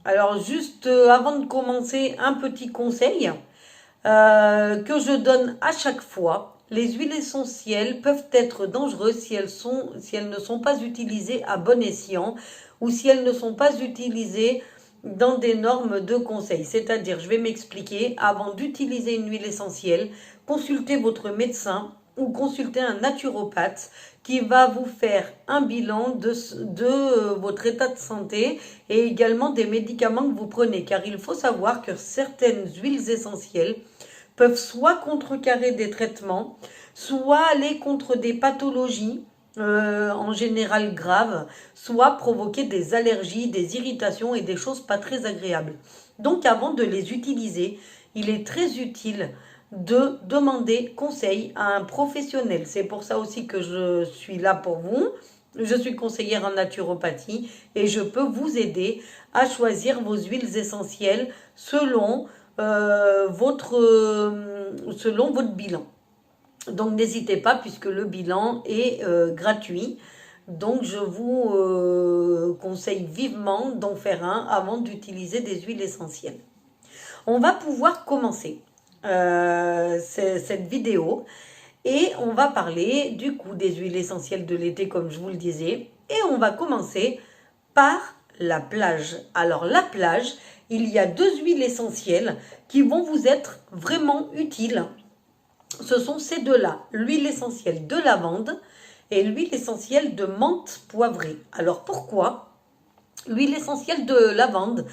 Alors juste avant de commencer, un petit conseil que je donne à chaque fois. Les huiles essentielles peuvent être dangereuses si elles ne sont pas utilisées à bon escient ou si elles ne sont pas utilisées dans des normes de conseil. C'est-à-dire, je vais m'expliquer, avant d'utiliser une huile essentielle, consultez votre médecin ou consultez un naturopathe qui va vous faire un bilan de votre état de santé et également des médicaments que vous prenez. Car il faut savoir que certaines huiles essentielles peuvent soit contrecarrer des traitements, soit aller contre des pathologies en général graves, soit provoquer des allergies, des irritations et des choses pas très agréables. Donc avant de les utiliser, il est très utile de demander conseil à un professionnel. C'est pour ça aussi que je suis là pour vous. Je suis conseillère en naturopathie et je peux vous aider à choisir vos huiles essentielles selon votre bilan. Donc n'hésitez pas puisque le bilan est gratuit. Donc je vous conseille vivement d'en faire un avant d'utiliser des huiles essentielles. On va pouvoir commencer cette vidéo et on va parler du coup des huiles essentielles de l'été comme je vous le disais. Et on va commencer par la plage. Alors la plage, il y a deux huiles essentielles qui vont vous être vraiment utiles. Ce sont ces deux-là, l'huile essentielle de lavande et l'huile essentielle de menthe poivrée. Alors pourquoi? L'huile essentielle de lavande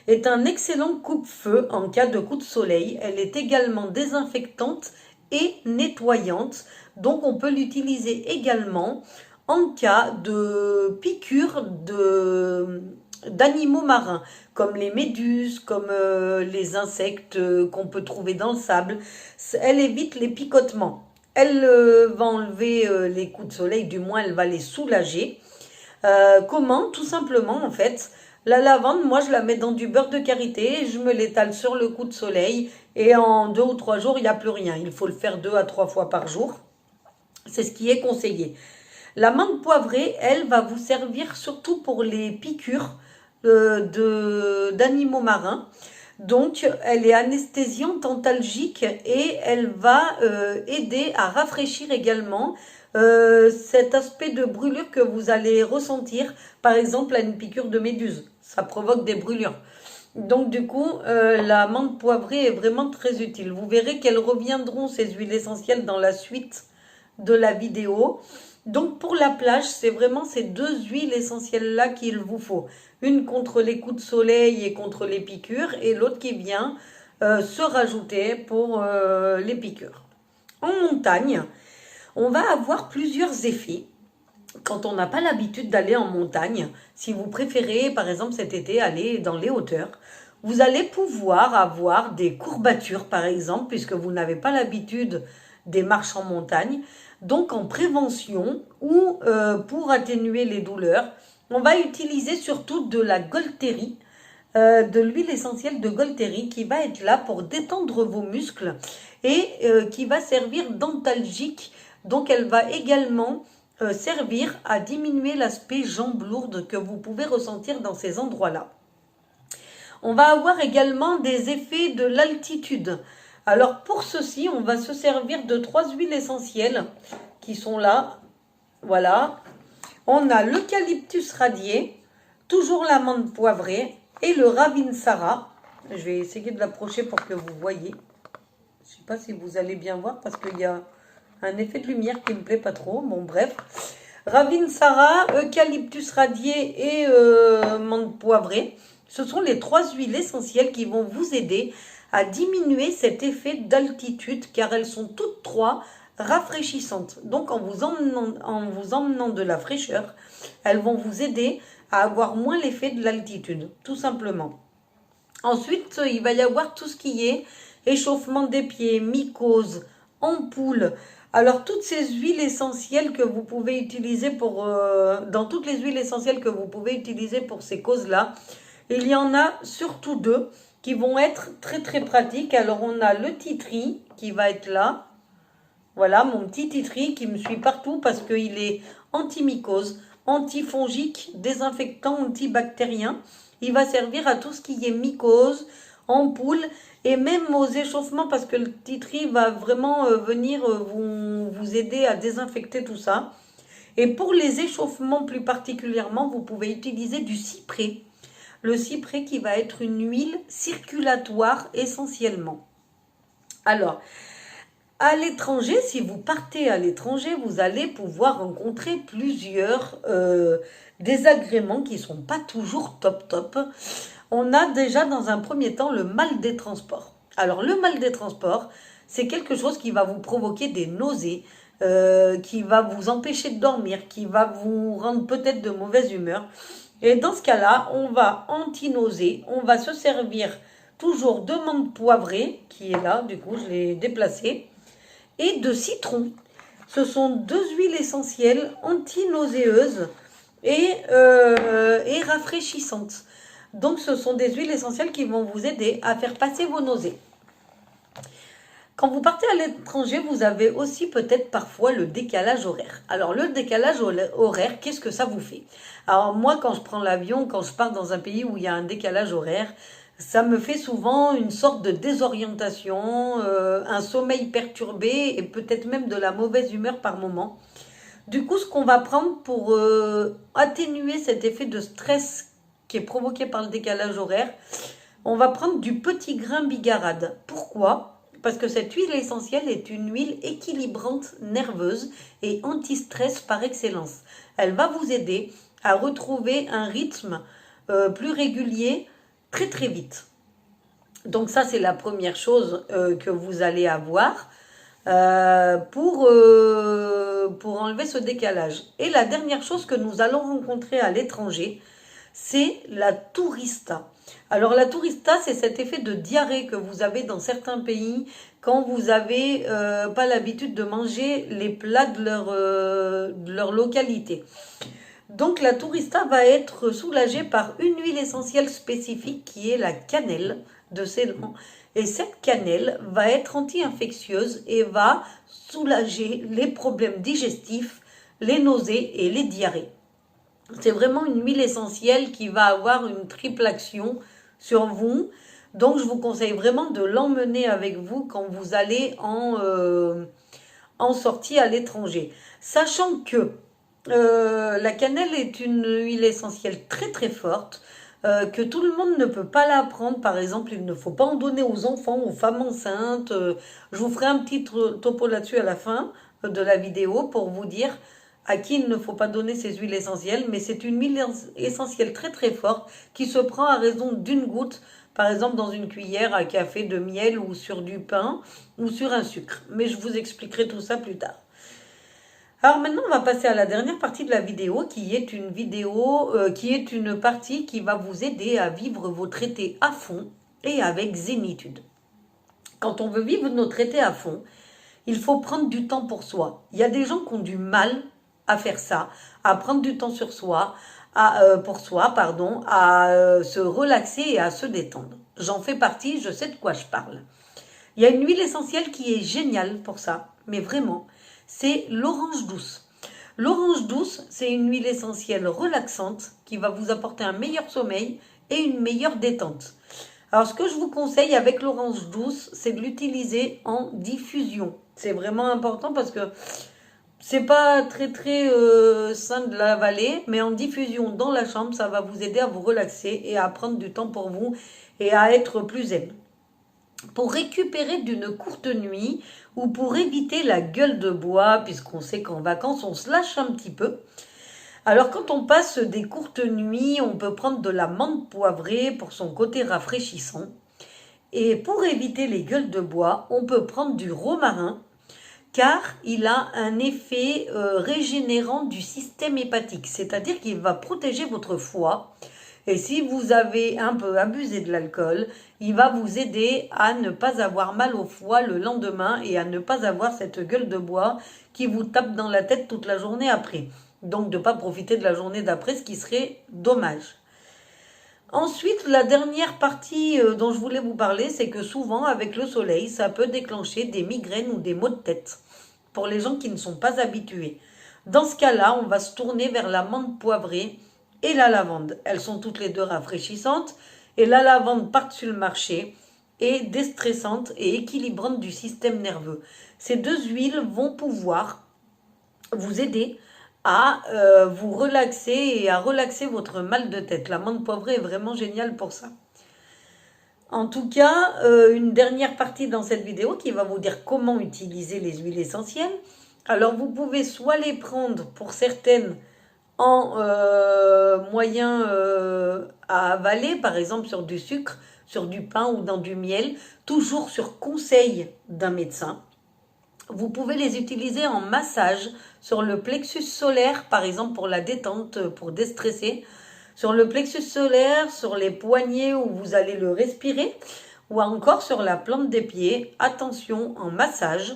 est un excellent coupe-feu en cas de coup de soleil. Elle est également désinfectante et nettoyante. Donc on peut l'utiliser également en cas de piqûre d'animaux marins, comme les méduses, comme les insectes qu'on peut trouver dans le sable. Elle évite les picotements. Elle va enlever les coups de soleil, du moins elle va les soulager. Comment? Tout simplement, en fait, la lavande, moi je la mets dans du beurre de karité, je me l'étale sur le coup de soleil et en 2 ou 3 jours, il n'y a plus rien. Il faut le faire 2 à 3 fois par jour. C'est ce qui est conseillé. La menthe poivrée, elle, va vous servir surtout pour les piqûres d'animaux marins. Donc, elle est anesthésiante, antalgique et elle va aider à rafraîchir également cet aspect de brûlure que vous allez ressentir, par exemple, à une piqûre de méduse. Ça provoque des brûlures. Donc, du coup, la menthe poivrée est vraiment très utile. Vous verrez qu'elles reviendront, ces huiles essentielles, dans la suite de la vidéo. Donc pour la plage, c'est vraiment ces deux huiles essentielles-là qu'il vous faut. Une contre les coups de soleil et contre les piqûres et l'autre qui vient se rajouter pour les piqûres. En montagne, on va avoir plusieurs effets quand on n'a pas l'habitude d'aller en montagne. Si vous préférez par exemple cet été aller dans les hauteurs, vous allez pouvoir avoir des courbatures par exemple puisque vous n'avez pas l'habitude des marches en montagne. Donc en prévention ou pour atténuer les douleurs, on va utiliser surtout de la Golterie, de l'huile essentielle de Golterie qui va être là pour détendre vos muscles et qui va servir d'antalgique. Donc elle va également servir à diminuer l'aspect jambes lourdes que vous pouvez ressentir dans ces endroits-là. On va avoir également des effets de l'altitude. Alors pour ceci, on va se servir de 3 huiles essentielles qui sont là. Voilà. On a l'eucalyptus radié, toujours la menthe poivrée et le ravinsara. Je vais essayer de l'approcher pour que vous voyez. Je ne sais pas si vous allez bien voir parce qu'il y a un effet de lumière qui ne me plaît pas trop. Bon bref. Ravinsara, eucalyptus radié et menthe poivrée. Ce sont les 3 huiles essentielles qui vont vous aider à diminuer cet effet d'altitude car elles sont toutes 3 rafraîchissantes. Donc en vous emmenant de la fraîcheur, elles vont vous aider à avoir moins l'effet de l'altitude, tout simplement. Ensuite, il va y avoir tout ce qui est échauffement des pieds, mycose, ampoule. Alors toutes ces huiles essentielles que vous pouvez utiliser dans toutes les huiles essentielles que vous pouvez utiliser pour ces causes-là, il y en a surtout 2 qui vont être très très pratiques. Alors on a le titri qui va être là. Voilà mon petit titri qui me suit partout parce qu'il est anti-mycose, antifongique, désinfectant, antibactérien. Il va servir à tout ce qui est mycose, ampoules et même aux échauffements parce que le tea tree va vraiment venir vous aider à désinfecter tout ça. Et pour les échauffements plus particulièrement, vous pouvez utiliser du cyprès. Le cyprès qui va être une huile circulatoire essentiellement. Alors, à l'étranger, si vous partez à l'étranger, vous allez pouvoir rencontrer plusieurs désagréments qui ne sont pas toujours top. On a déjà dans un premier temps le mal des transports. Alors le mal des transports, c'est quelque chose qui va vous provoquer des nausées, qui va vous empêcher de dormir, qui va vous rendre peut-être de mauvaise humeur. Et dans ce cas-là, on va anti-nausée, on va se servir toujours de menthe poivrée, qui est là, du coup je l'ai déplacée, et de citron. Ce sont deux huiles essentielles anti-nauséeuses et rafraîchissantes. Donc ce sont des huiles essentielles qui vont vous aider à faire passer vos nausées. Quand vous partez à l'étranger, vous avez aussi peut-être parfois le décalage horaire. Alors le décalage horaire, qu'est-ce que ça vous fait? Alors moi, quand je prends l'avion, quand je pars dans un pays où il y a un décalage horaire, ça me fait souvent une sorte de désorientation, un sommeil perturbé et peut-être même de la mauvaise humeur par moment. Du coup, ce qu'on va prendre pour atténuer cet effet de stress qui est provoqué par le décalage horaire, on va prendre du petit grain bigarade. Pourquoi? Parce que cette huile essentielle est une huile équilibrante nerveuse et anti-stress par excellence. Elle va vous aider à retrouver un rythme plus régulier très très vite. Donc ça, c'est la première chose que vous allez avoir pour enlever ce décalage. Et la dernière chose que nous allons rencontrer à l'étranger, c'est la tourista. Alors la tourista, c'est cet effet de diarrhée que vous avez dans certains pays quand vous n'avez pas l'habitude de manger les plats de leur localité. Donc la tourista va être soulagée par une huile essentielle spécifique qui est la cannelle de Ceylan. Et cette cannelle va être anti-infectieuse et va soulager les problèmes digestifs, les nausées et les diarrhées. C'est vraiment une huile essentielle qui va avoir une triple action sur vous. Donc je vous conseille vraiment de l'emmener avec vous quand vous allez en sortie à l'étranger. Sachant que la cannelle est une huile essentielle très très forte, que tout le monde ne peut pas la prendre. Par exemple, il ne faut pas en donner aux enfants, aux femmes enceintes. Je vous ferai un petit topo là-dessus à la fin de la vidéo pour vous dire à qui il ne faut pas donner ces huiles essentielles. Mais c'est une huile essentielle très très forte qui se prend à raison d'une goutte, par exemple dans une cuillère à café de miel ou sur du pain ou sur un sucre. Mais je vous expliquerai tout ça plus tard. Alors maintenant, on va passer à la dernière partie de la vidéo, qui est une partie qui va vous aider à vivre vos traités à fond et avec zénitude. Quand on veut vivre nos traités à fond, il faut prendre du temps pour soi. Il y a des gens qui ont du mal à faire ça, à prendre du temps sur soi, à se relaxer et à se détendre. J'en fais partie, je sais de quoi je parle. Il y a une huile essentielle qui est géniale pour ça, mais vraiment, c'est l'orange douce. L'orange douce, c'est une huile essentielle relaxante qui va vous apporter un meilleur sommeil et une meilleure détente. Alors, ce que je vous conseille avec l'orange douce, c'est de l'utiliser en diffusion. C'est vraiment important parce que c'est pas très très sain de l'avaler, mais en diffusion dans la chambre, ça va vous aider à vous relaxer et à prendre du temps pour vous et à être plus zen. Pour récupérer d'une courte nuit ou pour éviter la gueule de bois, puisqu'on sait qu'en vacances, on se lâche un petit peu. Alors quand on passe des courtes nuits, on peut prendre de la menthe poivrée pour son côté rafraîchissant. Et pour éviter les gueules de bois, on peut prendre du romarin, car il a un effet régénérant du système hépatique, c'est-à-dire qu'il va protéger votre foie. Et si vous avez un peu abusé de l'alcool, il va vous aider à ne pas avoir mal au foie le lendemain et à ne pas avoir cette gueule de bois qui vous tape dans la tête toute la journée après. Donc de ne pas profiter de la journée d'après, ce qui serait dommage. Ensuite, la dernière partie dont je voulais vous parler, c'est que souvent, avec le soleil, ça peut déclencher des migraines ou des maux de tête pour les gens qui ne sont pas habitués. Dans ce cas-là, on va se tourner vers la menthe poivrée et la lavande. Elles sont toutes les deux rafraîchissantes et la lavande par-dessus le marché est déstressante et équilibrante du système nerveux. Ces deux huiles vont pouvoir vous aider à vous relaxer et à relaxer votre mal de tête. La menthe poivrée est vraiment géniale pour ça. En tout cas, une dernière partie dans cette vidéo qui va vous dire comment utiliser les huiles essentielles. Alors, vous pouvez soit les prendre pour certaines en moyen à avaler, par exemple sur du sucre, sur du pain ou dans du miel, toujours sur conseil d'un médecin. Vous pouvez les utiliser en massage sur le plexus solaire, par exemple pour la détente, pour déstresser. Sur le plexus solaire, sur les poignets où vous allez le respirer, ou encore sur la plante des pieds. Attention, en massage,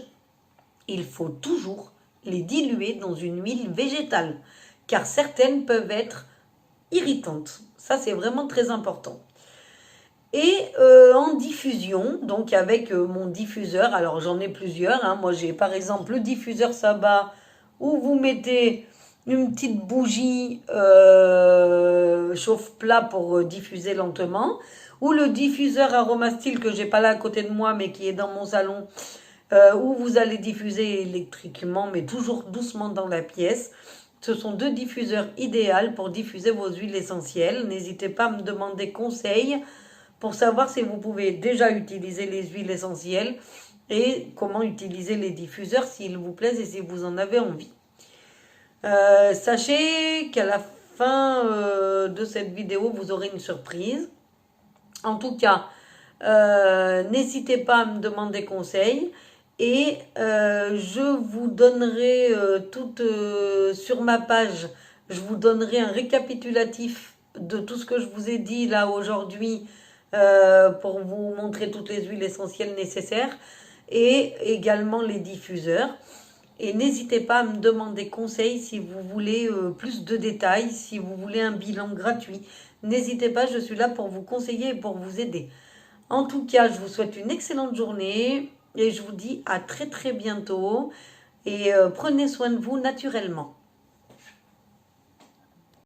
il faut toujours les diluer dans une huile végétale, car certaines peuvent être irritantes. Ça, c'est vraiment très important. Et en diffusion, donc avec mon diffuseur, alors j'en ai plusieurs, hein. Moi j'ai par exemple le diffuseur Saba où vous mettez une petite bougie chauffe-plat pour diffuser lentement, ou le diffuseur Aromastil que j'ai pas là à côté de moi mais qui est dans mon salon, où vous allez diffuser électriquement mais toujours doucement dans la pièce. Ce sont deux diffuseurs idéaux pour diffuser vos huiles essentielles. N'hésitez pas à me demander conseil pour savoir si vous pouvez déjà utiliser les huiles essentielles et comment utiliser les diffuseurs s'ils vous plaisent et si vous en avez envie. Sachez qu'à la fin de cette vidéo, vous aurez une surprise. En tout cas, n'hésitez pas à me demander conseil et je vous donnerai sur ma page, je vous donnerai un récapitulatif de tout ce que je vous ai dit là aujourd'hui pour vous montrer toutes les huiles essentielles nécessaires et également les diffuseurs. Et n'hésitez pas à me demander conseil si vous voulez plus de détails, si vous voulez un bilan gratuit. N'hésitez pas, je suis là pour vous conseiller et pour vous aider. En tout cas, je vous souhaite une excellente journée et je vous dis à très très bientôt. Et prenez soin de vous naturellement.